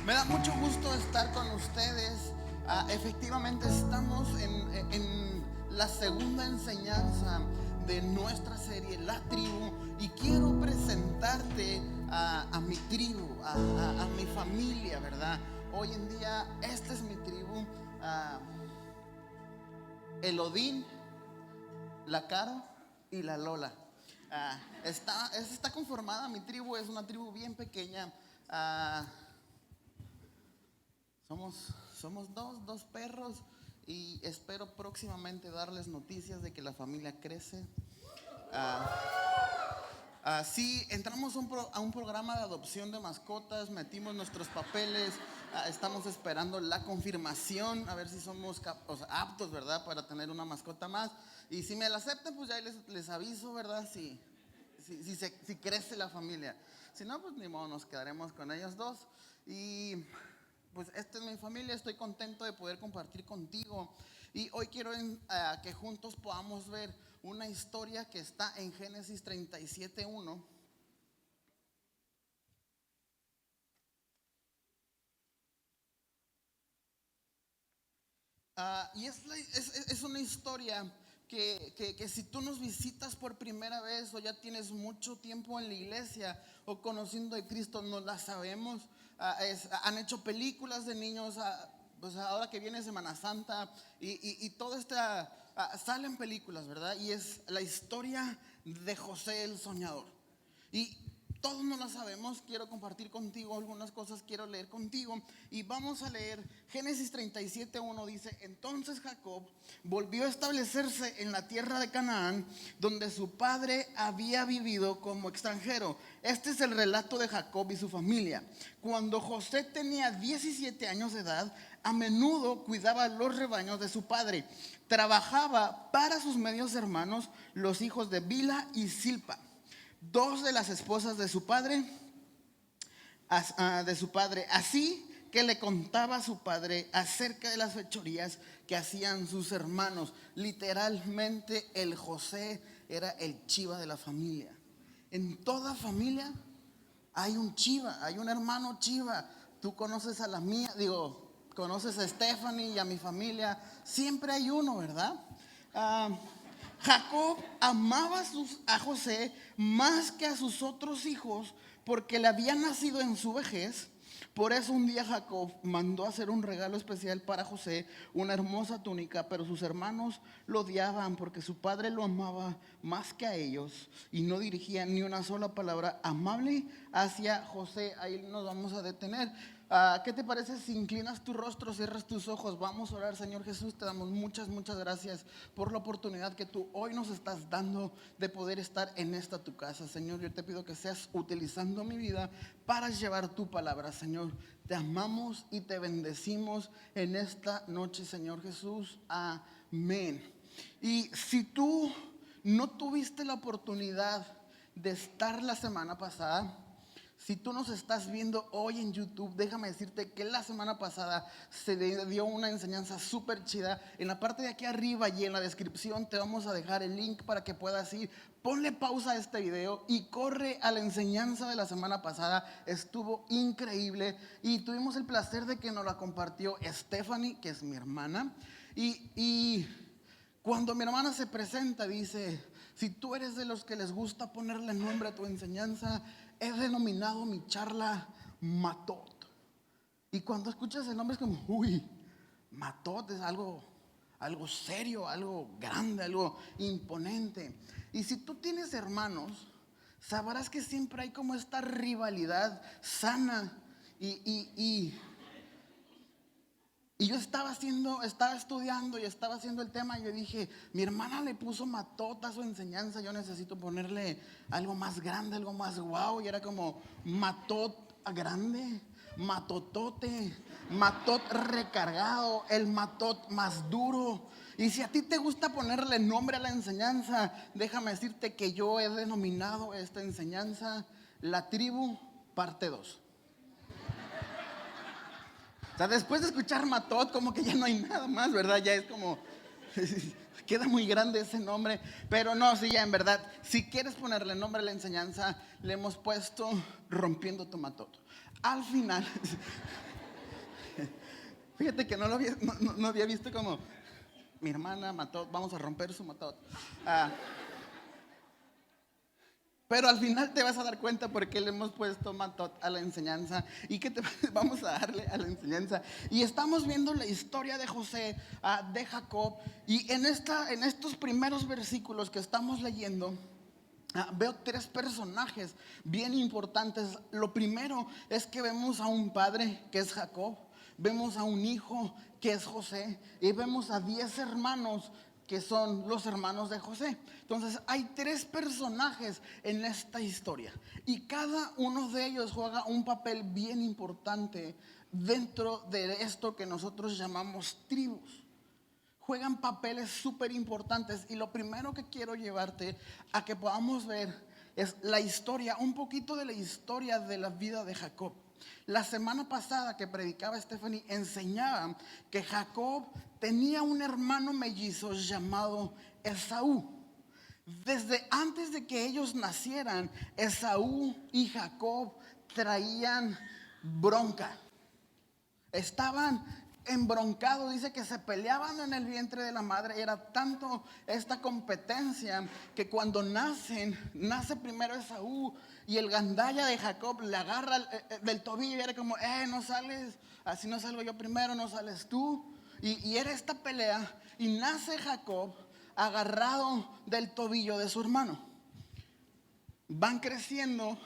Me da mucho gusto estar con ustedes. Efectivamente estamos en la segunda enseñanza de nuestra serie La Tribu, y quiero presentarte a mi tribu, a mi familia, ¿verdad? Hoy en día esta es mi tribu. Elodín, la Caro y la Lola. Está conformada, mi tribu es una tribu bien pequeña. Ah, somos dos perros, y espero próximamente darles noticias de que la familia crece. Sí, entramos a un programa de adopción de mascotas, metimos nuestros papeles, estamos esperando la confirmación, a ver si somos aptos, ¿verdad?, para tener una mascota más. Y si me la aceptan, pues ya les aviso, ¿verdad?, si crece la familia. Si no, pues ni modo, nos quedaremos con ellos dos. Y pues esta es mi familia, estoy contento de poder compartir contigo. Y hoy quiero que juntos podamos ver una historia que está en Génesis 37:1. Y es una historia que si tú nos visitas por primera vez, o ya tienes mucho tiempo en la iglesia o conociendo de Cristo, no la sabemos. Han hecho películas de niños, pues ahora que viene Semana Santa y todo salen películas, ¿verdad? Y es la historia de José el soñador. Y todos no la sabemos. Quiero compartir contigo algunas cosas, quiero leer contigo. Y vamos a leer Génesis 37:1. Dice: entonces Jacob volvió a establecerse en la tierra de Canaán, donde su padre había vivido como extranjero. Este es el relato de Jacob y su familia. Cuando José tenía 17 años de edad, a menudo cuidaba los rebaños de su padre. Trabajaba para sus medios hermanos, los hijos de Bila y Silpa, dos de las esposas de su padre. Así que le contaba a su padre acerca de las fechorías que hacían sus hermanos. Literalmente el José era el chiva de la familia. En toda familia hay un chiva, hay un hermano chiva. Tú conoces a la mía, conoces a Stephanie y a mi familia. Siempre hay uno, ¿verdad? Ah, Jacob amaba a José más que a sus otros hijos, porque le había nacido en su vejez. Por eso un día Jacob mandó hacer un regalo especial para José, una hermosa túnica, pero sus hermanos lo odiaban porque su padre lo amaba más que a ellos y no dirigía ni una sola palabra amable hacia José. Ahí nos vamos a detener. ¿Qué te parece si inclinas tu rostro, cierras tus ojos? Vamos a orar. Señor Jesús, te damos muchas gracias por la oportunidad que tú hoy nos estás dando de poder estar en esta tu casa. Señor, yo te pido que seas utilizando mi vida para llevar tu palabra. Señor, te amamos y te bendecimos en esta noche, Señor Jesús. Amén. Y si tú no tuviste la oportunidad de estar la semana pasada, si tú nos estás viendo hoy en YouTube, déjame decirte que la semana pasada se le dio una enseñanza súper chida. En la parte de aquí arriba y en la descripción te vamos a dejar el link para que puedas ir. Ponle pausa a este video y corre a la enseñanza de la semana pasada. Estuvo increíble y tuvimos el placer de que nos la compartió Stephanie, que es mi hermana. Y cuando mi hermana se presenta, dice: si tú eres de los que les gusta ponerle nombre a tu enseñanza, he denominado mi charla Matot. Y cuando escuchas el nombre es como, uy, Matot es algo serio, algo grande, algo imponente. Y si tú tienes hermanos, sabrás que siempre hay como esta rivalidad sana. Y yo estaba estudiando y estaba haciendo el tema, y yo dije: mi hermana le puso Matot a su enseñanza, yo necesito ponerle algo más grande, algo más guau. Y era como Matot grande, Matotote, Matot recargado, el Matot más duro. Y si a ti te gusta ponerle nombre a la enseñanza, déjame decirte que yo he denominado esta enseñanza La Tribu parte 2. O sea, después de escuchar Matot, como que ya no hay nada más, ¿verdad? Ya es como, queda muy grande ese nombre. Pero no, sí, ya en verdad, si quieres ponerle nombre a la enseñanza, le hemos puesto Rompiendo tu Matot. Al final, Fíjate que no había visto como mi hermana mató, vamos a romper su mató. Pero al final te vas a dar cuenta por qué le hemos puesto matot a la enseñanza y que vamos a darle a la enseñanza. Y estamos viendo la historia de José, de Jacob. Y en estos primeros versículos que estamos leyendo, veo tres personajes bien importantes. Lo primero es que vemos a un padre que es Jacob, vemos a un hijo que es José y vemos a 10 hermanos que son los hermanos de José. Entonces hay tres personajes en esta historia y cada uno de ellos juega un papel bien importante dentro de esto que nosotros llamamos tribus. Juegan papeles súper importantes y lo primero que quiero llevarte a que podamos ver es la historia, un poquito de la historia de la vida de Jacob. La semana pasada que predicaba Stephanie enseñaba que Jacob tenía un hermano mellizo llamado Esaú. Desde antes de que ellos nacieran, Esaú y Jacob traían bronca. Estaban embroncados, dice que se peleaban en el vientre de la madre. Era tanto esta competencia que cuando nace primero Esaú y el gandalla de Jacob le agarra del tobillo y era como, no sales, así no salgo yo primero, no sales tú. Y era esta pelea y nace Jacob agarrado del tobillo de su hermano. Van creciendo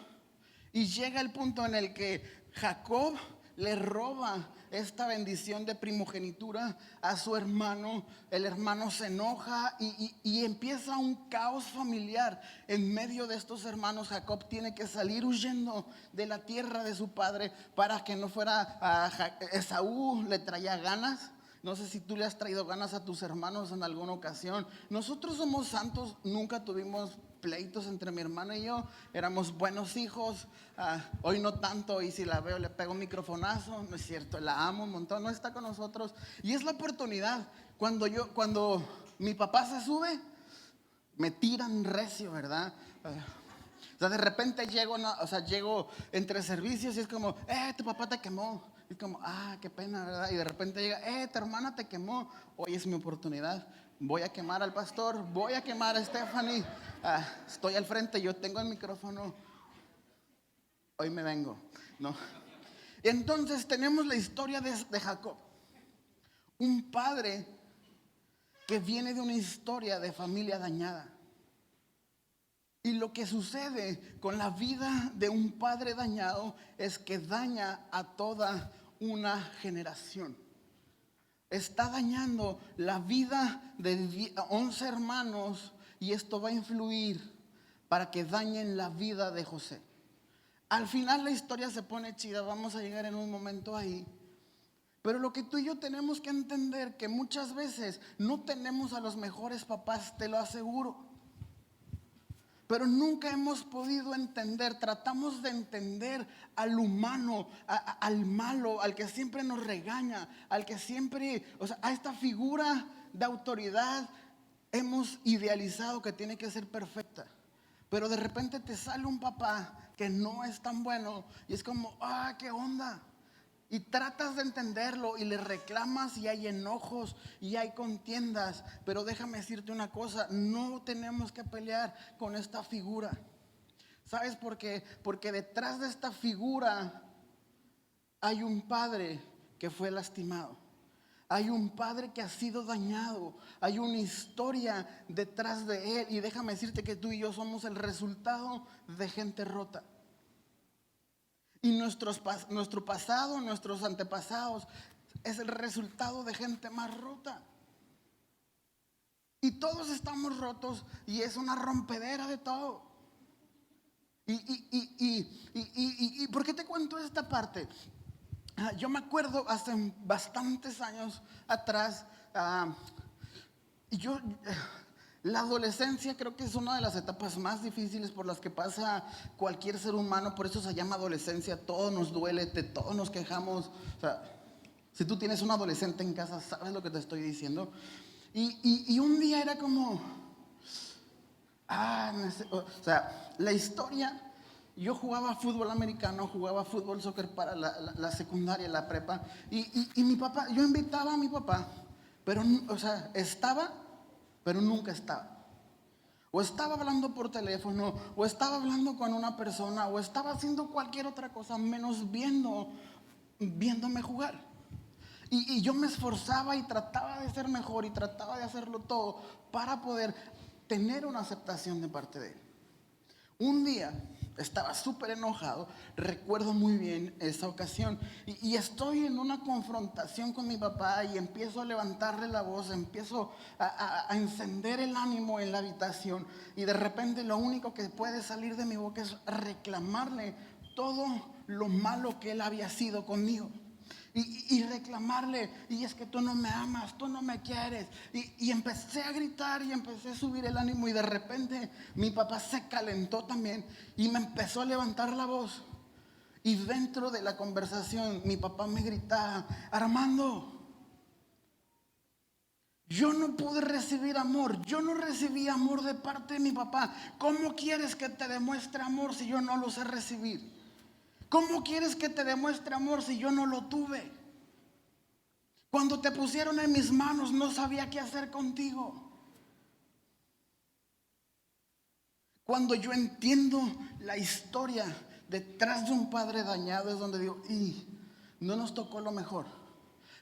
y llega el punto en el que Jacob le roba esta bendición de primogenitura a su hermano. El hermano se enoja y empieza un caos familiar. En medio de estos hermanos, Jacob tiene que salir huyendo de la tierra de su padre para que no fuera Esaú le traía ganas. No sé si tú le has traído ganas a tus hermanos en alguna ocasión. Nosotros somos santos, nunca tuvimos pleitos entre mi hermana y yo. Éramos buenos hijos. Hoy no tanto, y si la veo le pego un microfonazo. No es cierto, la amo un montón, no está con nosotros. Y es la oportunidad. Cuando mi papá se sube, me tiran recio, ¿verdad? O sea, de repente llego entre servicios y es como, tu papá te quemó. Y es como, qué pena, ¿verdad? Y de repente llega, tu hermana te quemó. Hoy es mi oportunidad. Voy a quemar al pastor, voy a quemar a Stephanie. Estoy al frente, yo tengo el micrófono. Hoy me vengo, ¿no? Y entonces tenemos la historia de Jacob. Un padre que viene de una historia de familia dañada. Y lo que sucede con la vida de un padre dañado es que daña a toda una generación. Está dañando la vida de 11 hermanos y esto va a influir para que dañen la vida de José. Al final la historia se pone chida, vamos a llegar en un momento ahí. Pero lo que tú y yo tenemos que entender que muchas veces no tenemos a los mejores papás, te lo aseguro. Pero nunca hemos podido entender, tratamos de entender al humano, al malo, al que siempre nos regaña, al que siempre, a esta figura de autoridad hemos idealizado que tiene que ser perfecta. Pero de repente te sale un papá que no es tan bueno y es como, ¿qué onda? Y tratas de entenderlo y le reclamas y hay enojos y hay contiendas. Pero déjame decirte una cosa, no tenemos que pelear con esta figura. ¿Sabes por qué? Porque detrás de esta figura hay un padre que fue lastimado. Hay un padre que ha sido dañado. Hay una historia detrás de él. Y déjame decirte que tú y yo somos el resultado de gente rota. Y nuestro pasado, nuestros antepasados, es el resultado de gente más rota. Y todos estamos rotos y es una rompedera de todo. ¿Y por qué te cuento esta parte? Yo me acuerdo hace bastantes años atrás, la adolescencia creo que es una de las etapas más difíciles por las que pasa cualquier ser humano. Por eso se llama adolescencia. Todo nos duele, todos nos quejamos. Si tú tienes un adolescente en casa, sabes lo que te estoy diciendo. Y un día era como, la historia yo jugaba fútbol americano, jugaba fútbol soccer para la secundaria, la prepa. Y mi papá, yo invitaba a mi papá, pero, o sea, estaba, pero nunca estaba. O estaba hablando por teléfono, o estaba hablando con una persona, o estaba haciendo cualquier otra cosa, menos viéndome jugar. Y yo me esforzaba y trataba de ser mejor y trataba de hacerlo todo para poder tener una aceptación de parte de él. Un día estaba súper enojado, recuerdo muy bien esa ocasión, y estoy en una confrontación con mi papá y empiezo a levantarle la voz, empiezo a encender el ánimo en la habitación, y de repente lo único que puede salir de mi boca es reclamarle todo lo malo que él había sido conmigo. Y reclamarle, y es que tú no me amas, tú no me quieres. Y empecé a gritar y empecé a subir el ánimo, y de repente mi papá se calentó también y me empezó a levantar la voz. Y dentro de la conversación mi papá me gritaba: Armando, yo no pude recibir amor, yo no recibí amor de parte de mi papá. ¿Cómo quieres que te demuestre amor si yo no lo sé recibir? ¿Cómo quieres que te demuestre amor si yo no lo tuve? Cuando te pusieron en mis manos no sabía qué hacer contigo. Cuando yo entiendo la historia detrás de un padre dañado es donde digo, no nos tocó lo mejor.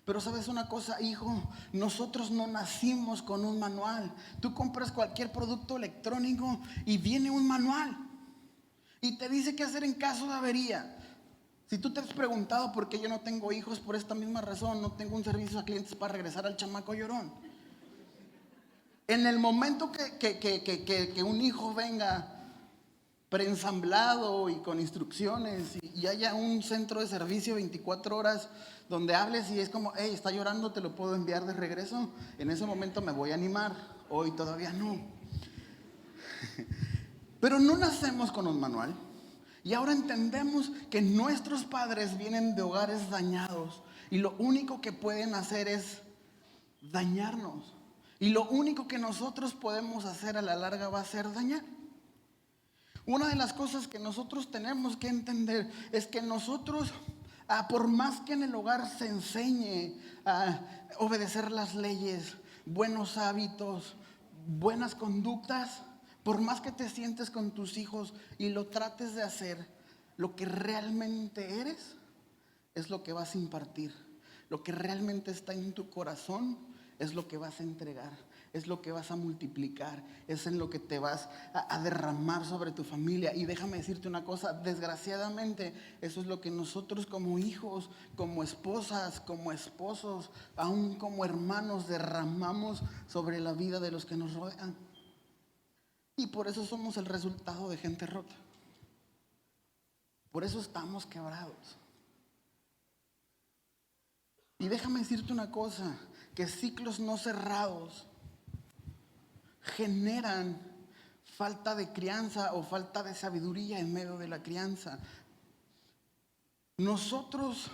Pero sabes una cosa, hijo, nosotros no nacimos con un manual. Tú compras cualquier producto electrónico y viene un manual y te dice qué hacer en caso de avería. Si tú te has preguntado por qué yo no tengo hijos, por esta misma razón, no tengo un servicio a clientes para regresar al chamaco llorón. En el momento que un hijo venga preensamblado y con instrucciones y haya un centro de servicio 24 horas donde hables y es como, hey, está llorando, te lo puedo enviar de regreso, en ese momento me voy a animar. Hoy todavía no. Pero no nacemos con un manual. Y ahora entendemos que nuestros padres vienen de hogares dañados y lo único que pueden hacer es dañarnos. Y lo único que nosotros podemos hacer a la larga va a ser dañar. Una de las cosas que nosotros tenemos que entender es que nosotros, por más que en el hogar se enseñe a obedecer las leyes, buenos hábitos, buenas conductas, por más que te sientes con tus hijos y lo trates de hacer, lo que realmente eres es lo que vas a impartir. Lo que realmente está en tu corazón es lo que vas a entregar, es lo que vas a multiplicar, es en lo que te vas a derramar sobre tu familia. Y déjame decirte una cosa, desgraciadamente eso es lo que nosotros como hijos, como esposas, como esposos, aún como hermanos derramamos sobre la vida de los que nos rodean. Y por eso somos el resultado de gente rota. Por eso estamos quebrados. Y déjame decirte una cosa, que ciclos no cerrados generan falta de crianza o falta de sabiduría en medio de la crianza. Nosotros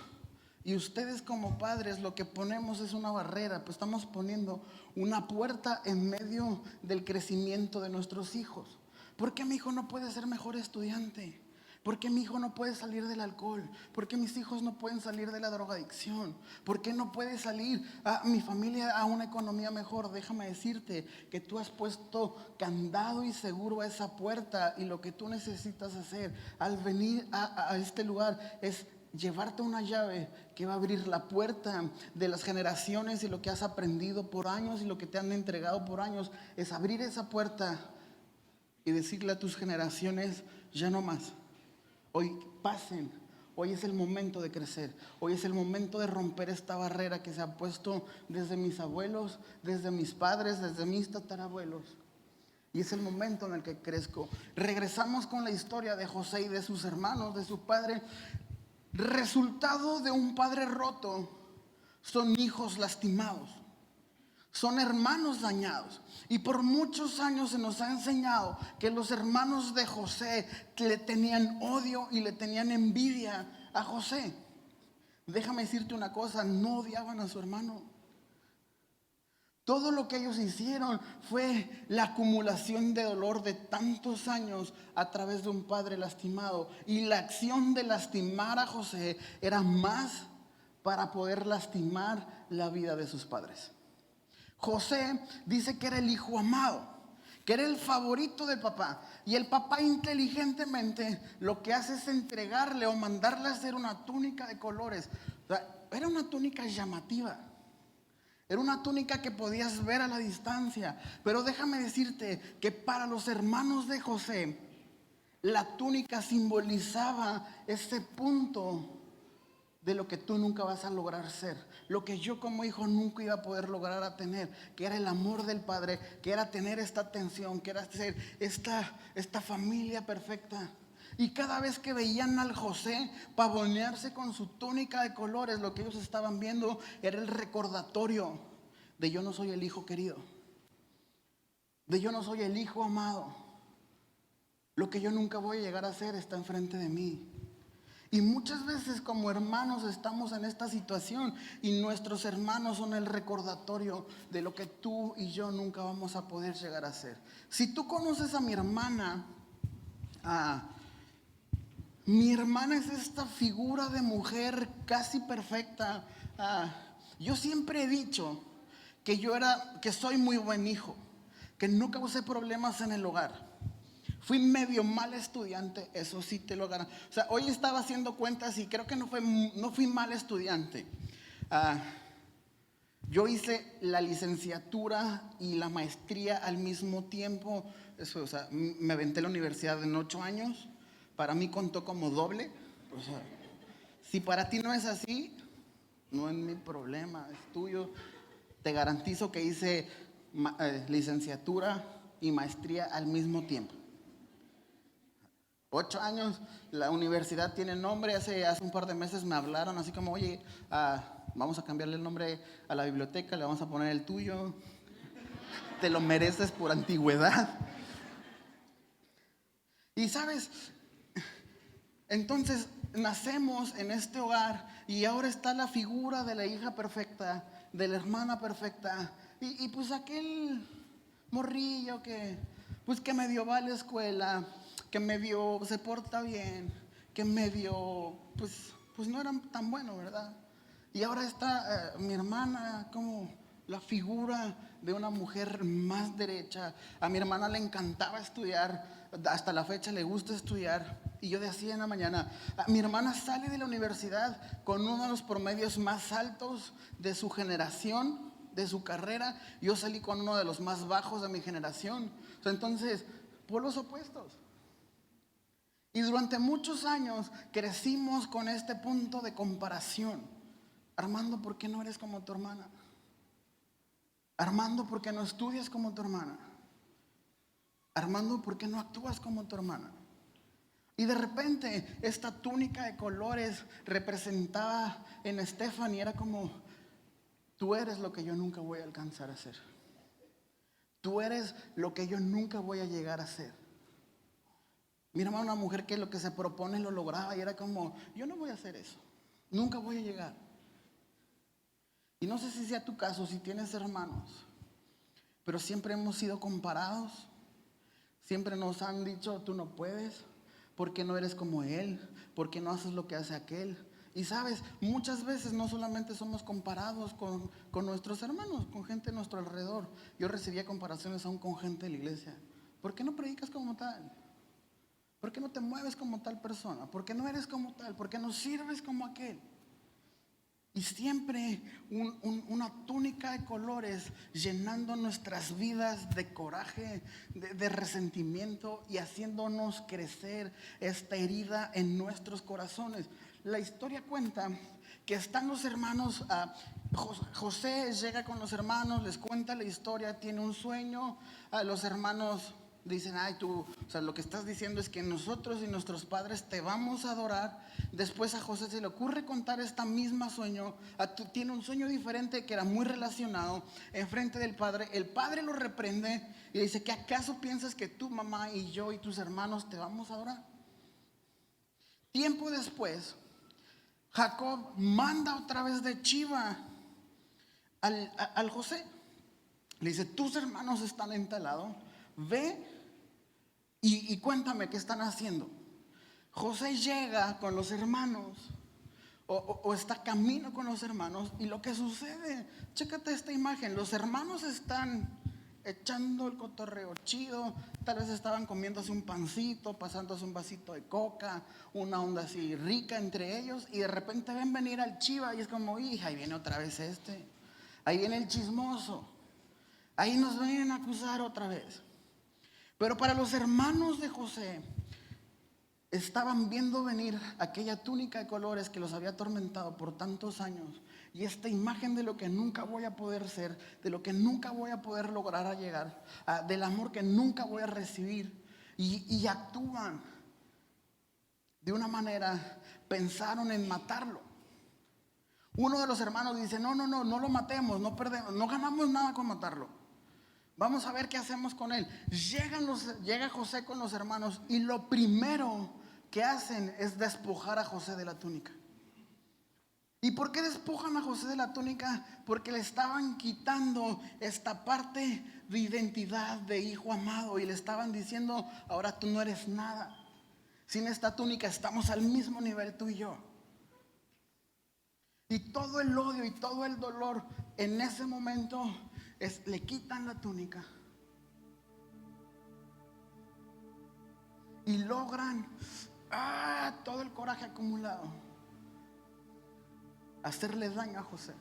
y ustedes como padres lo que ponemos es una barrera, pues estamos poniendo una puerta en medio del crecimiento de nuestros hijos. ¿Por qué mi hijo no puede ser mejor estudiante? ¿Por qué mi hijo no puede salir del alcohol? ¿Por qué mis hijos no pueden salir de la drogadicción? ¿Por qué no puede salir mi familia a una economía mejor? Déjame decirte que tú has puesto candado y seguro a esa puerta, y lo que tú necesitas hacer al venir a este lugar es llevarte una llave que va a abrir la puerta de las generaciones, y lo que has aprendido por años y lo que te han entregado por años es abrir esa puerta y decirle a tus generaciones, ya no más. Hoy pasen, hoy es el momento de crecer, hoy es el momento de romper esta barrera que se ha puesto desde mis abuelos, desde mis padres, desde mis tatarabuelos. Y es el momento en el que crezco. Regresamos con la historia de José y de sus hermanos, de su padre. Resultado de un padre roto son hijos lastimados. Son hermanos dañados. Y por muchos años se nos ha enseñado que los hermanos de José le tenían odio y le tenían envidia a José. Déjame decirte una cosa, no odiaban a su hermano. Todo lo que ellos hicieron fue la acumulación de dolor de tantos años a través de un padre lastimado. Y la acción de lastimar a José era más para poder lastimar la vida de sus padres. José dice que era el hijo amado, que era el favorito del papá. Y el papá inteligentemente lo que hace es entregarle o mandarle a hacer una túnica de colores. O sea, era una túnica llamativa. Era una túnica que podías ver a la distancia. Pero déjame decirte que para los hermanos de José, la túnica simbolizaba ese punto de lo que tú nunca vas a lograr ser, lo que yo como hijo nunca iba a poder lograr a tener, que era el amor del Padre, que era tener esta atención, que era ser esta familia perfecta. Y cada vez que veían al José pavonearse con su túnica de colores, lo que ellos estaban viendo era el recordatorio de yo no soy el hijo querido, de yo no soy el hijo amado. Lo que yo nunca voy a llegar a ser está enfrente de mí. Y muchas veces como hermanos estamos en esta situación y nuestros hermanos son el recordatorio de lo que tú y yo nunca vamos a poder llegar a ser. Si tú conoces a mi hermana es esta figura de mujer casi perfecta. Yo siempre he dicho que soy muy buen hijo, que no causé problemas en el hogar. Fui medio mal estudiante, eso sí te lo garantizo. O sea, hoy estaba haciendo cuentas y creo que no fui mal estudiante. Yo hice la licenciatura y la maestría al mismo tiempo. Eso, o sea, me aventé la universidad en 8 años. Para mí contó como doble. O sea, si para ti no es así, no es mi problema, es tuyo. Te garantizo que hice licenciatura y maestría al mismo tiempo. 8 años, la universidad tiene nombre. Hace un par de meses me hablaron así como, oye, vamos a cambiarle el nombre a la biblioteca, le vamos a poner el tuyo. Te lo mereces por antigüedad. Y sabes, entonces nacemos en este hogar y ahora está la figura de la hija perfecta, de la hermana perfecta. Y pues aquel morrillo que medio va a la escuela, que medio se porta bien, que medio, pues no era tan bueno, ¿verdad? Y ahora está mi hermana como la figura de una mujer más derecha. A mi hermana le encantaba estudiar, hasta la fecha le gusta estudiar. Y yo decía en la mañana, mi hermana sale de la universidad con uno de los promedios más altos de su generación, de su carrera. Yo salí con uno de los más bajos de mi generación. O sea, entonces, polos opuestos. Y durante muchos años crecimos con este punto de comparación. Armando, ¿por qué no eres como tu hermana? Armando, ¿por qué no estudias como tu hermana? Armando, ¿por qué no actúas como tu hermana? Y de repente esta túnica de colores representaba en Stephanie, era como, tú eres lo que yo nunca voy a alcanzar a ser. Tú eres lo que yo nunca voy a llegar a ser. Mi hermana, una mujer que lo que se propone lo lograba y era como, yo no voy a hacer eso, nunca voy a llegar. Y no sé si sea tu caso, si tienes hermanos, pero siempre hemos sido comparados, siempre nos han dicho, tú no puedes, porque no eres como él, porque no haces lo que hace aquel. Y sabes, muchas veces no solamente somos comparados con nuestros hermanos, con gente a nuestro alrededor. Yo recibía comparaciones aún con gente de la iglesia. ¿Por qué no predicas como tal? ¿Por qué no te mueves como tal persona? ¿Por qué no eres como tal? ¿Por qué no sirves como aquel? Y siempre una túnica de colores llenando nuestras vidas de coraje, de resentimiento y haciéndonos crecer esta herida en nuestros corazones. La historia cuenta que están los hermanos, José llega con los hermanos, les cuenta la historia, tiene un sueño, los hermanos dicen, ay, tú, o sea, lo que estás diciendo es que nosotros y nuestros padres te vamos a adorar. Después a José se le ocurre contar esta misma sueño. Tiene un sueño diferente que era muy relacionado enfrente del padre. El padre lo reprende y le dice, ¿que acaso piensas que tu mamá y yo y tus hermanos te vamos a adorar? Tiempo después, Jacob manda otra vez de chiva al José. Le dice, tus hermanos están en tal lado, ve y cuéntame qué están haciendo. José llega con los hermanos o está camino con los hermanos, y lo que sucede, chécate esta imagen, los hermanos están echando el cotorreo chido, tal vez estaban comiéndose un pancito, pasándose un vasito de coca, una onda así rica entre ellos, y de repente ven venir al chiva y es como, hija, ahí viene otra vez ahí viene el chismoso, ahí nos vienen a acusar otra vez. Pero para los hermanos de José, estaban viendo venir aquella túnica de colores que los había atormentado por tantos años, y esta imagen de lo que nunca voy a poder ser, de lo que nunca voy a poder lograr a llegar, del amor que nunca voy a recibir, y actúan de una manera, pensaron en matarlo. Uno de los hermanos dice, no lo matemos, no perdemos, no ganamos nada con matarlo. Vamos a ver qué hacemos con él. Llega José con los hermanos, y lo primero que hacen es despojar a José de la túnica. ¿Y por qué despojan a José de la túnica? Porque le estaban quitando esta parte de identidad de hijo amado, y le estaban diciendo, ahora tú no eres nada. Sin esta túnica estamos al mismo nivel tú y yo. Y todo el odio y todo el dolor en ese momento le quitan la túnica y logran todo el coraje acumulado, hacerle daño a José.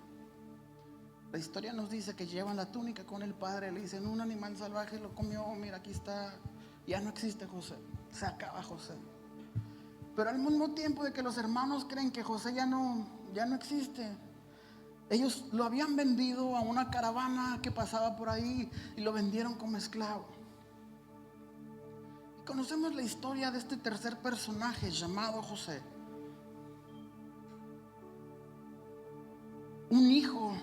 La historia nos dice que llevan la túnica con el padre, le dicen, un animal salvaje lo comió, mira aquí está, ya no existe José, se acaba José. Pero al mismo tiempo de que los hermanos creen que José ya no existe, ellos lo habían vendido a una caravana que pasaba por ahí y lo vendieron como esclavo. Y conocemos la historia de este tercer personaje llamado José. Un hijo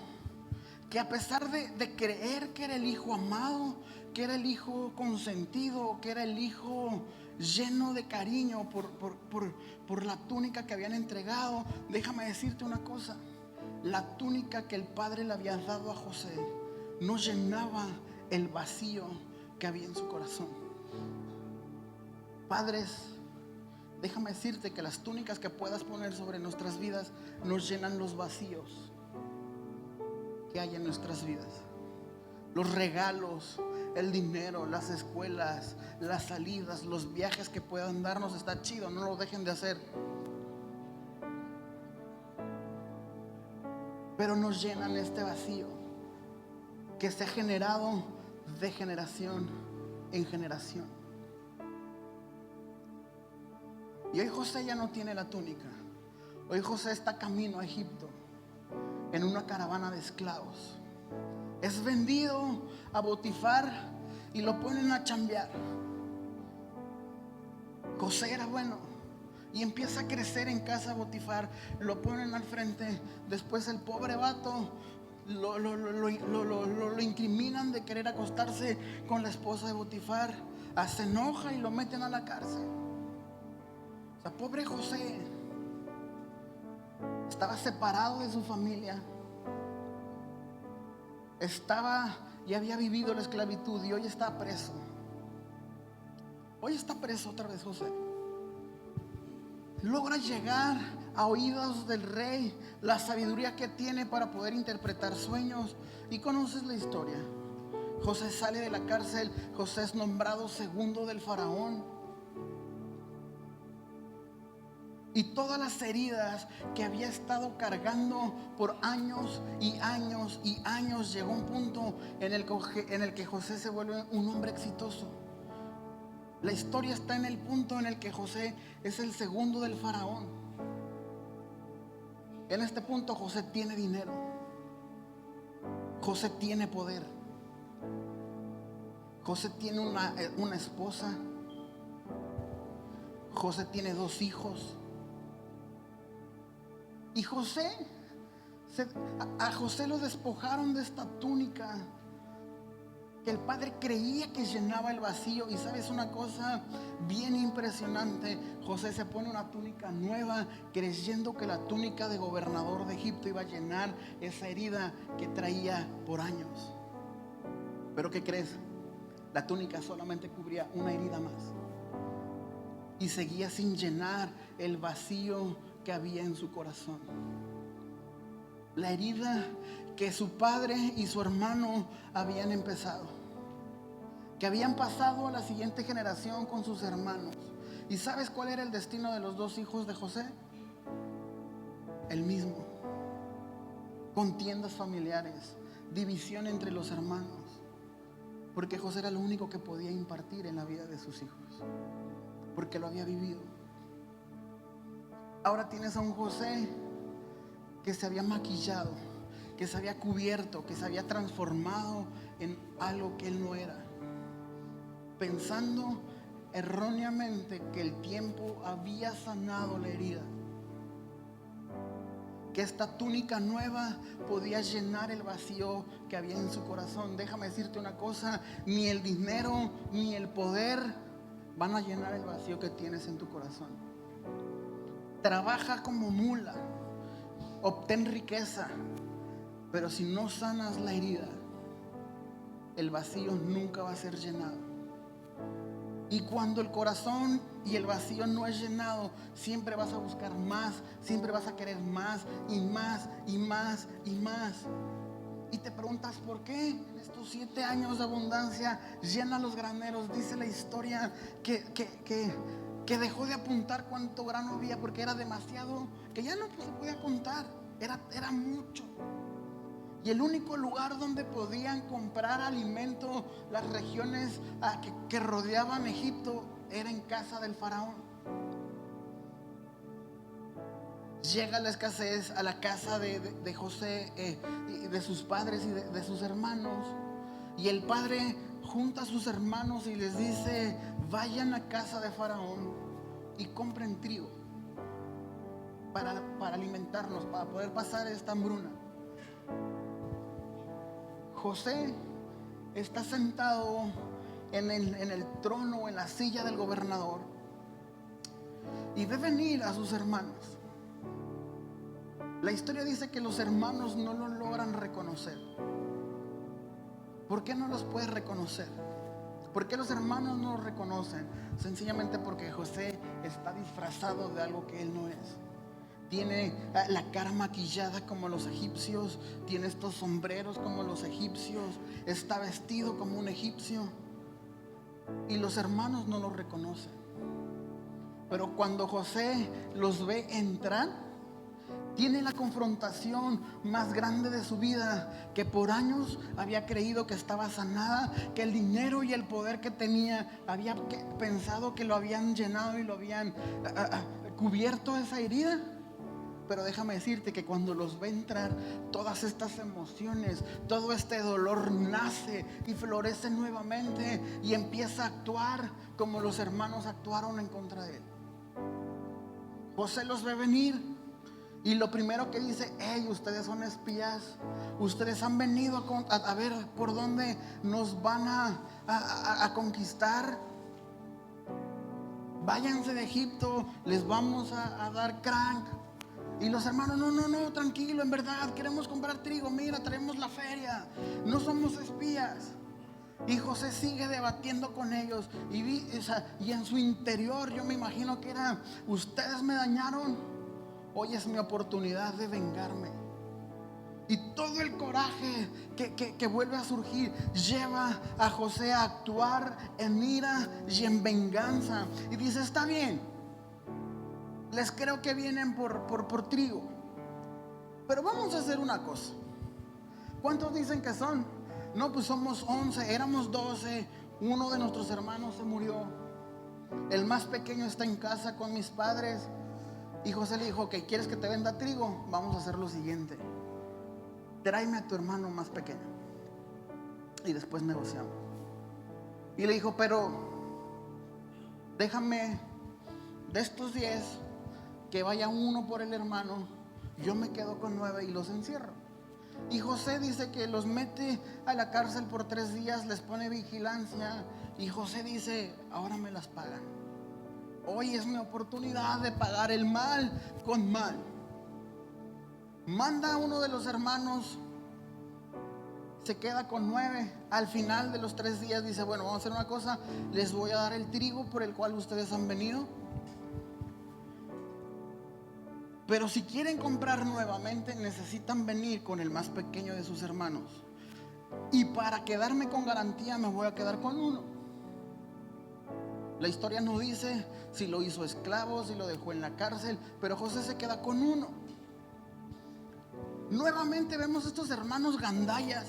que, a pesar de creer que era el hijo amado, que era el hijo consentido, que era el hijo lleno de cariño por la túnica que habían entregado, déjame decirte una cosa. La túnica que el padre le había dado a José no llenaba el vacío que había en su corazón. Padres, déjame decirte que las túnicas que puedas poner sobre nuestras vidas nos llenan los vacíos que hay en nuestras vidas. Los regalos, el dinero, las escuelas, las salidas, los viajes que puedan darnos, está chido, no lo dejen de hacer. Pero nos llenan este vacío que se ha generado de generación en generación. Y hoy José ya no tiene la túnica. Hoy José está camino a Egipto en una caravana de esclavos. Es vendido a Potifar y lo ponen a chambear. José era bueno y empieza a crecer en casa de Potifar. Lo ponen al frente. Después el pobre vato lo incriminan de querer acostarse con la esposa de Potifar. Se enoja y lo meten a la cárcel. O sea, pobre José estaba separado de su familia, y había vivido la esclavitud, y hoy está preso. Hoy está preso otra vez José. Logra llegar a oídos del rey, la sabiduría que tiene para poder interpretar sueños, y conoces la historia. José sale de la cárcel. José es nombrado segundo del faraón. Y todas las heridas que había estado cargando por años y años y años, llegó un punto en el que José se vuelve un hombre exitoso. La historia está en el punto en el que José es el segundo del faraón. En este punto José tiene dinero. José tiene poder. José tiene una esposa. José tiene 2 hijos. Y a José lo despojaron de esta túnica que el padre creía que llenaba el vacío. Y sabes una cosa bien impresionante, José se pone una túnica nueva creyendo que la túnica de gobernador de Egipto iba a llenar esa herida que traía por años. Pero ¿qué crees? La túnica solamente cubría una herida más y seguía sin llenar el vacío que había en su corazón. La herida que su padre y su hermano habían empezado, que habían pasado a la siguiente generación con sus hermanos. ¿Y sabes cuál era el destino de los dos hijos de José? El mismo: contiendas familiares, división entre los hermanos, porque José era lo único que podía impartir en la vida de sus hijos, porque lo había vivido. Ahora tienes a un José que se había maquillado, que se había cubierto, que se había transformado en algo que él no era, pensando erróneamente que el tiempo había sanado la herida, que esta túnica nueva podía llenar el vacío que había en su corazón. Déjame decirte una cosa: ni el dinero ni el poder van a llenar el vacío que tienes en tu corazón. Trabaja como mula, obtén riqueza, pero si no sanas la herida, el vacío nunca va a ser llenado. Y cuando el corazón y el vacío no es llenado, siempre vas a buscar más, siempre vas a querer más y más y más y más. Y te preguntas por qué en estos 7 años de abundancia llena los graneros. Dice la historia que dejó de apuntar cuánto grano había, porque era demasiado, que ya no se podía contar, era mucho. Y el único lugar donde podían comprar alimento, las regiones que rodeaban Egipto, era en casa del faraón. Llega la escasez a la casa de José, de sus padres y de sus hermanos. Y el padre junta a sus hermanos y les dice: vayan a casa de faraón y compren trigo para alimentarnos, para poder pasar esta hambruna. José está sentado en el trono, en la silla del gobernador, y ve venir a sus hermanos. La historia dice que los hermanos no lo logran reconocer. ¿Por qué no los puede reconocer? ¿Por qué los hermanos no lo reconocen? Sencillamente porque José está disfrazado de algo que él no es. Tiene la cara maquillada como los egipcios, tiene estos sombreros como los egipcios, está vestido como un egipcio, y los hermanos no lo reconocen. Pero cuando José los ve entrar, tiene la confrontación más grande de su vida, que por años había creído que estaba sanada, que el dinero y el poder que tenía había pensado que lo habían llenado y lo habían cubierto esa herida. Pero déjame decirte que cuando los ve entrar, todas estas emociones, todo este dolor nace y florece nuevamente y empieza a actuar como los hermanos actuaron en contra de él. José los ve venir y lo primero que dice: hey, ustedes son espías, ustedes han venido a ver por dónde nos van a conquistar. Váyanse de Egipto, les vamos a dar crank. Y los hermanos: no, tranquilo, en verdad queremos comprar trigo, mira, traemos la feria, no somos espías. Y José sigue debatiendo con ellos y en su interior yo me imagino que era: ustedes me dañaron, hoy es mi oportunidad de vengarme. Y todo el coraje que vuelve a surgir lleva a José a actuar en ira y en venganza. Y dice: está bien, les creo que vienen por trigo, pero vamos a hacer una cosa. ¿Cuántos dicen que son? No, pues somos 11, éramos 12. Uno de nuestros hermanos se murió, el más pequeño está en casa con mis padres. Y José le dijo: ok, ¿quieres que te venda trigo? Vamos a hacer lo siguiente: tráeme a tu hermano más pequeño y después negociamos. Y le dijo: pero déjame de estos 10 que vaya uno por el hermano, yo me quedo con 9 y los encierro. Y José dice que los mete a la cárcel por 3 días, les pone vigilancia. Y José dice: ahora me las pagan, hoy es mi oportunidad de pagar el mal con mal. Manda a uno de los hermanos se queda con 9. Al final de los 3 días dice, bueno, vamos a hacer una cosa, les voy a dar el trigo por el cual ustedes han venido, pero si quieren comprar nuevamente necesitan venir con el más pequeño de sus hermanos, y para quedarme con garantía me voy a quedar con uno. La historia no dice si lo hizo esclavo, si lo dejó en la cárcel, pero José se queda con uno. Nuevamente vemos estos hermanos gandallas,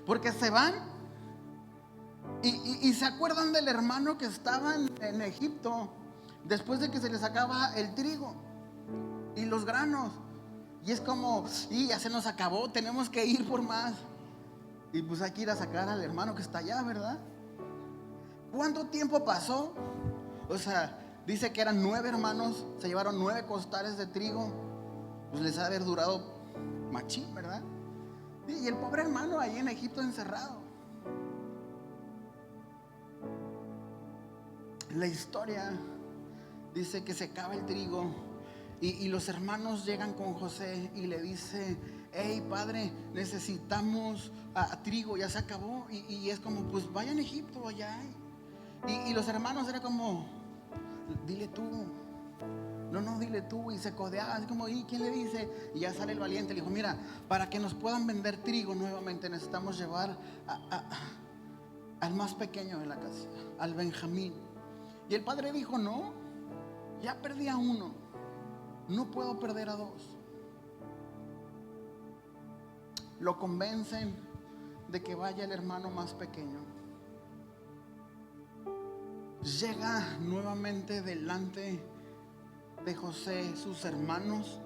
porque se van y se acuerdan del hermano que estaba en Egipto después de que se les acaba el trigo y los granos, y es como, y ya se nos acabó, tenemos que ir por más, y pues hay que ir a sacar al hermano que está allá, ¿verdad? ¿Cuánto tiempo pasó? O sea, dice que eran 9 hermanos, se llevaron 9 costales de trigo, pues les ha de haber durado machín, ¿verdad? Y el pobre hermano ahí en Egipto encerrado. La historia dice que se acaba el trigo y los hermanos llegan con José y le dice, hey padre, necesitamos trigo, ya se acabó. Y es como, pues vayan a Egipto, allá hay. Y los hermanos era como, dile tú. No, dile tú. Y se codeaban, como, ¿y quién le dice? Y ya sale el valiente, le dijo, mira, para que nos puedan vender trigo nuevamente necesitamos llevar al más pequeño de la casa, al Benjamín. Y el padre dijo, no, ya perdí a uno, no puedo perder a 2. Lo convencen de que vaya el hermano más pequeño. Llega nuevamente delante de José sus hermanos,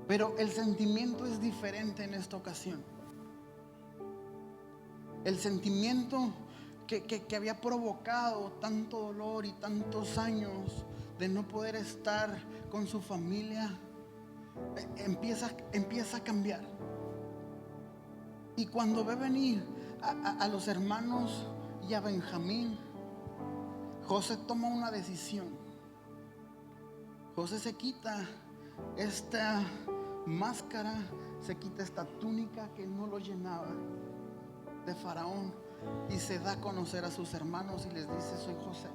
pero el sentimiento es diferente en esta ocasión. El sentimiento que había provocado tanto dolor y tantos años de no poder estar con su familia empieza a cambiar. Y cuando ve venir a los hermanos y a Benjamín, José toma una decisión. José se quita esta máscara, se quita esta túnica que no lo llenaba de Faraón, y se da a conocer a sus hermanos y les dice, soy José,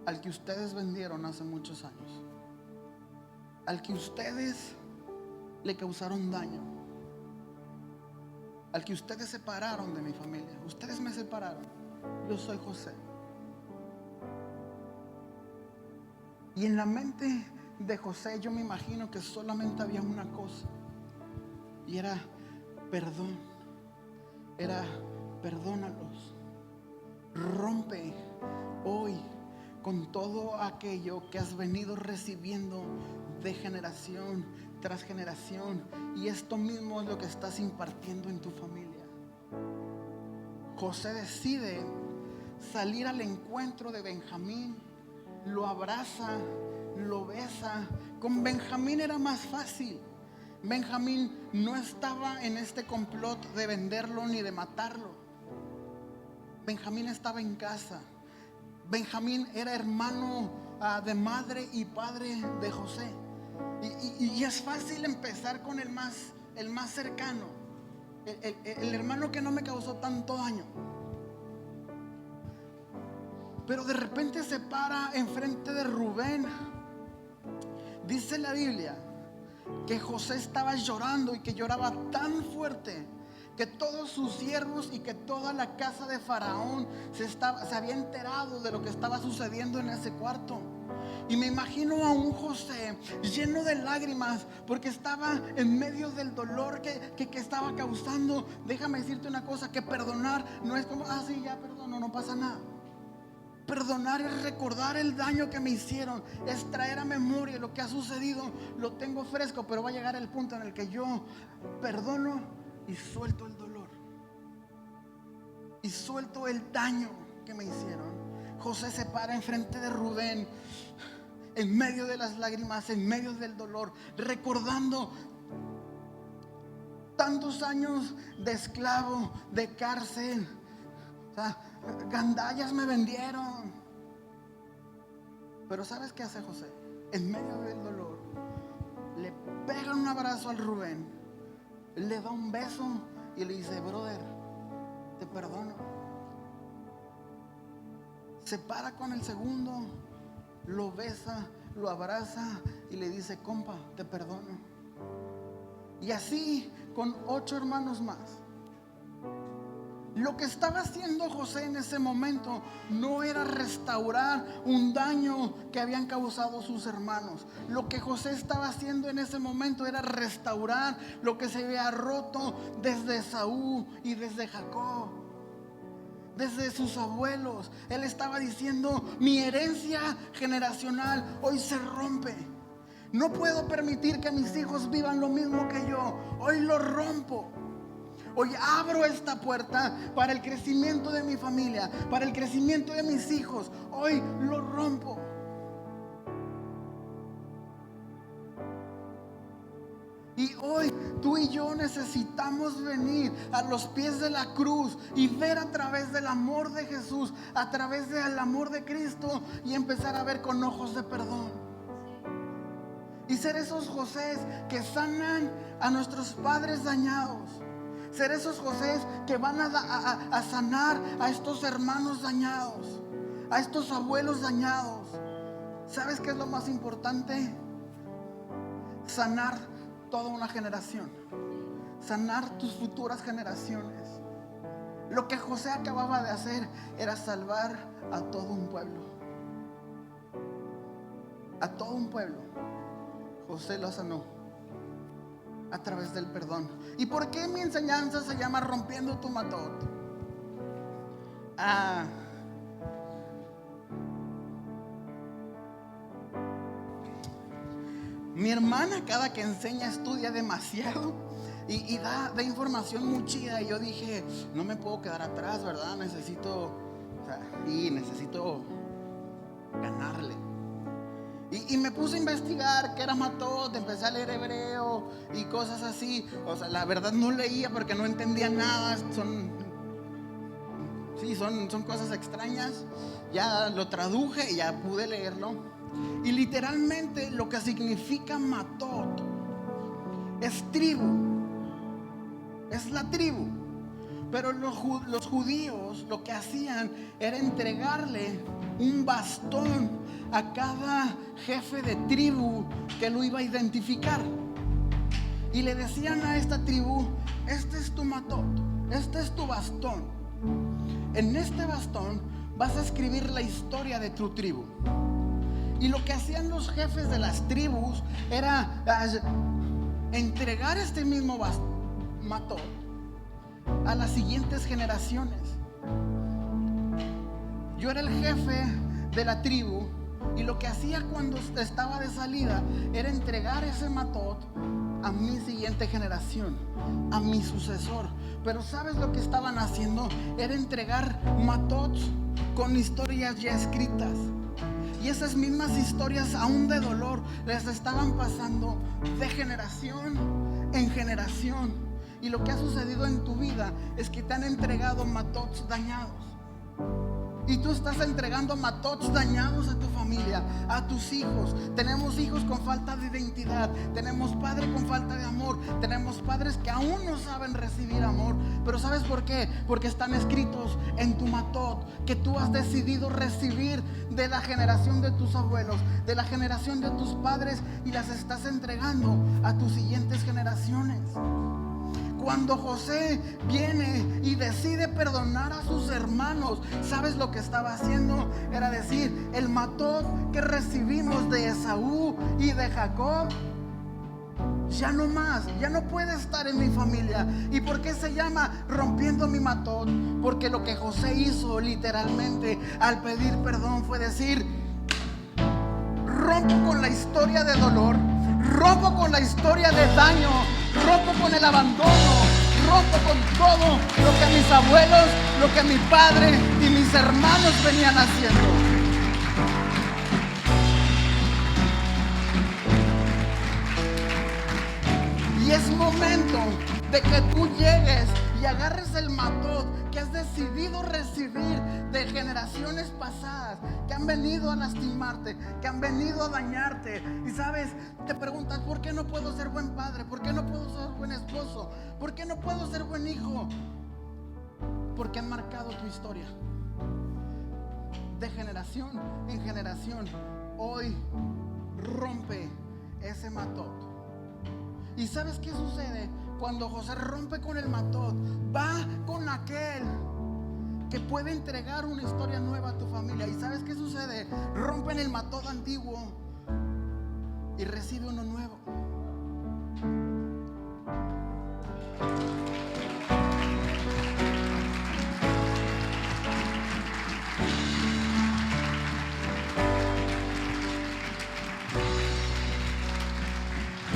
al que ustedes vendieron hace muchos años, al que ustedes le causaron daño, al que ustedes separaron de mi familia. Ustedes me separaron, yo soy José. Y en la mente de José yo me imagino que solamente había una cosa, y era perdón. Era perdónalos, rompe hoy con todo aquello que has venido recibiendo de generación tras generación, y esto mismo es lo que estás impartiendo en tu familia. José decide salir al encuentro de Benjamín, lo abraza, lo besa. Con Benjamín era más fácil. Benjamín no estaba en este complot de venderlo ni de matarlo. Benjamín estaba en casa. Benjamín era hermano de madre y padre de José. Y es fácil empezar con el más cercano, el hermano que no me causó tanto daño. Pero de repente se para enfrente de Rubén. Dice la Biblia que José estaba llorando, y que lloraba tan fuerte que todos sus siervos y que toda la casa de Faraón se había enterado de lo que estaba sucediendo en ese cuarto. Y me imagino a un José lleno de lágrimas porque estaba en medio del dolor que estaba causando. Déjame decirte una cosa, que perdonar no es como, sí, ya perdono, no pasa nada. Perdonar es recordar el daño que me hicieron, es traer a memoria lo que ha sucedido. Lo tengo fresco, pero va a llegar el punto en el que yo perdono y suelto el dolor y suelto el daño que me hicieron. José se para enfrente de Rubén, en medio de las lágrimas, en medio del dolor, recordando tantos años de esclavo, de cárcel. O sea, gandallas me vendieron. Pero ¿sabes qué hace José? En medio del dolor le pega un abrazo al Rubén, le da un beso y le dice: brother, te perdono. Se para con el segundo, lo besa, lo abraza y le dice: compa, te perdono. Y así con 8 hermanos más. Lo que estaba haciendo José en ese momento no era restaurar un daño que habían causado sus hermanos. Lo que José estaba haciendo en ese momento era restaurar lo que se había roto desde Esaú y desde Jacob, desde sus abuelos. Él estaba diciendo: mi herencia generacional hoy se rompe. No puedo permitir que mis hijos vivan lo mismo que yo. Hoy lo rompo. Hoy abro esta puerta para el crecimiento de mi familia, para el crecimiento de mis hijos. Hoy lo rompo. Y hoy tú y yo necesitamos venir a los pies de la cruz y ver a través del amor de Jesús, a través del amor de Cristo, y empezar a ver con ojos de perdón. Y ser esos Josés que sanan a nuestros padres dañados. Ser esos Josés que van a sanar a estos hermanos dañados, a estos abuelos dañados. ¿Sabes qué es lo más importante? Sanar toda una generación. Sanar tus futuras generaciones. Lo que José acababa de hacer era salvar a todo un pueblo. A todo un pueblo. José lo sanó a través del perdón. ¿Y por qué mi enseñanza se llama Rompiendo tu Matot? Mi hermana cada que enseña estudia demasiado y da información muy chida. Y yo dije: no me puedo quedar atrás, ¿verdad? Necesito ganarle. Y me puse a investigar qué era Matot, empecé a leer hebreo y cosas así. O sea, la verdad no leía porque no entendía nada. Son cosas extrañas. Ya lo traduje y ya pude leerlo. Y literalmente lo que significa Matot es tribu. Es la tribu. Pero los judíos lo que hacían era entregarle un bastón a cada jefe de tribu que lo iba a identificar. Y le decían a esta tribu: este es tu matot, este es tu bastón. En este bastón vas a escribir la historia de tu tribu. Y lo que hacían los jefes de las tribus era entregar este mismo matot a las siguientes generaciones. Yo era el jefe de la tribu y lo que hacía cuando estaba de salida era entregar ese matot a mi siguiente generación, a mi sucesor. Pero ¿sabes lo que estaban haciendo? Era entregar matots con historias ya escritas. Y esas mismas historias, aún de dolor, les estaban pasando de generación en generación. Y lo que ha sucedido en tu vida es que te han entregado matots dañados. Y tú estás entregando matots dañados a tu familia, a tus hijos. Tenemos hijos con falta de identidad. Tenemos padres con falta de amor. Tenemos padres que aún no saben recibir amor. Pero ¿sabes por qué? Porque están escritos en tu matot, que tú has decidido recibir de la generación de tus abuelos, de la generación de tus padres, y las estás entregando a tus siguientes generaciones. Cuando José viene y decide perdonar a sus hermanos, ¿sabes lo que estaba haciendo? Era decir: el matot que recibimos de Esaú y de Jacob, ya no más, ya no puede estar en mi familia. ¿Y por qué se llama rompiendo mi matot? Porque lo que José hizo literalmente al pedir perdón fue decir: rompo con la historia de dolor, rompo con la historia de daño, rompo con el abandono, rompo con todo lo que mis abuelos, lo que mi padre y mis hermanos venían haciendo. Y es momento de que tú llegues y agarres el matot que has decidido recibir de generaciones pasadas, que han venido a lastimarte, que han venido a dañarte. Y sabes, te preguntas, ¿por qué no puedo ser buen padre? ¿Por qué no puedo ser buen esposo? ¿Por qué no puedo ser buen hijo? Porque han marcado tu historia de generación en generación. Hoy rompe ese matot. ¿Y sabes qué sucede? Cuando José rompe con el matot, va con aquel que puede entregar una historia nueva a tu familia. ¿Y sabes qué sucede? Rompen el matot antiguo y recibe uno nuevo.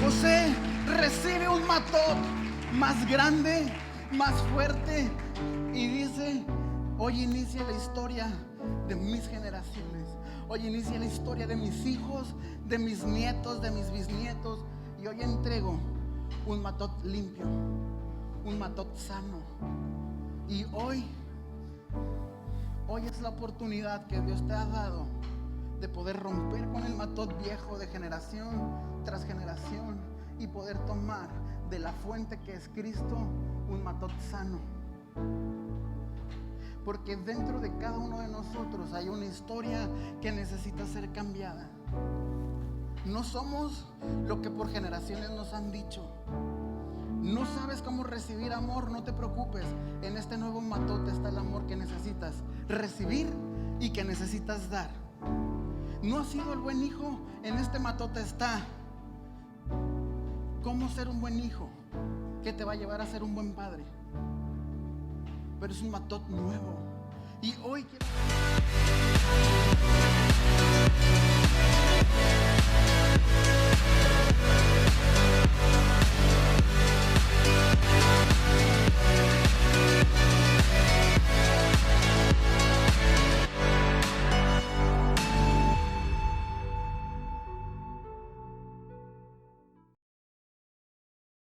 José recibe un matot más grande, más fuerte, y dice: hoy inicia la historia de mis generaciones. Hoy inicia la historia de mis hijos, de mis nietos, de mis bisnietos. Y hoy entrego un matot limpio, un matot sano. Y hoy es la oportunidad que Dios te ha dado de poder romper con el matot viejo de generación tras generación y poder tomar de la fuente que es Cristo un matot sano. Porque dentro de cada uno de nosotros hay una historia que necesita ser cambiada. No somos lo que por generaciones nos han dicho. No sabes cómo recibir amor, no te preocupes. En este nuevo matot está el amor que necesitas recibir y que necesitas dar. No has sido el buen hijo, en este matot está cómo ser un buen hijo, que te va a llevar a ser un buen padre. Pero es un matot nuevo. Y hoy quiero...